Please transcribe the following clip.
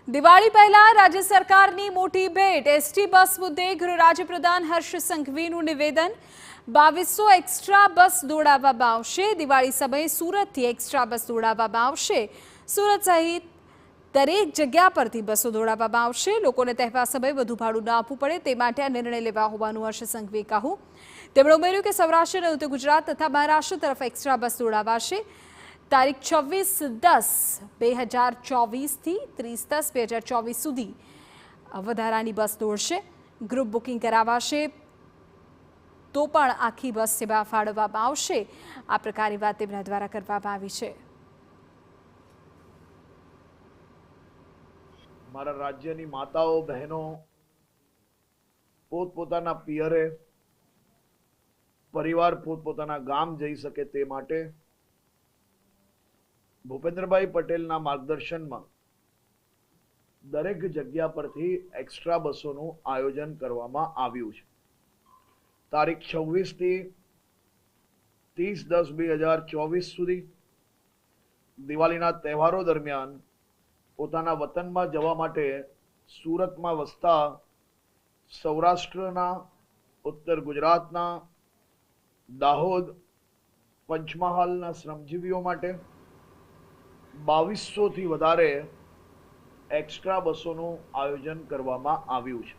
દિવાળી પહેલા રાજ્ય સરકારની મોટી ભેટ એસટી બસ મુદ્દે ગૃહ રાજ્યપ્રધાન હર્ષ સંઘવીનું નિવેદન 2200 એક્સ્ટ્રા બસ દોડાવવામાં આવશે દિવાળી સમયે સુરતથી એક્સ્ટ્રા બસ દોડાવવામાં આવશે સુરત સહિત દરેક જગ્યા પરથી બસો દોડાવવામાં આવશે લોકોને તહેવાર સમયે વધુ ભાડું ન આપવું પડે તે માટે આ નિર્ણય લેવા હોવાનું હર્ષ સંઘવીએ કહ્યું તેમણે ઉમેર્યું કે સૌરાષ્ટ્ર અને ઉત્તર ગુજરાત તથા મહારાષ્ટ્ર તરફ એક્સ્ટ્રા બસ દોડાવાશે તારીખ 26/10/2024 થી 30/10/2024 સુધી વધારાની બસ દોડશે ગ્રુપ બુકિંગ કરાવાશે તો પણ આખી બસ સેવા ફાળવવામાં આવશે આ પ્રકારની વાત તેમના દ્વારા કરવામાં આવી છે મારા રાજ્યની માતાઓ બહેનો પોતપોતાના પિયરે પરિવાર પોતપોતાના ગામ જઈ શકે તે માટે ભૂપેન્દ્રભાઈ પટેલના માર્ગદર્શનમાં દરેક જગ્યા પરથી એક્સ્ટ્રા બસોનું આયોજન કરવામાં આવ્યું છે તારીખ 26 થી 30/10/2024 સુધી દિવાળીના તહેવારો દરમિયાન પોતાના વતનમાં જવા માટે સુરતમાં વસતા સૌરાષ્ટ્રના ઉત્તર ગુજરાતના દાહોદ પંચમહાલના શ્રમજીવીઓ માટે 2200 થી વધારે એક્સ્ટ્રા બસોનું આયોજન કરવામાં આવ્યું છે।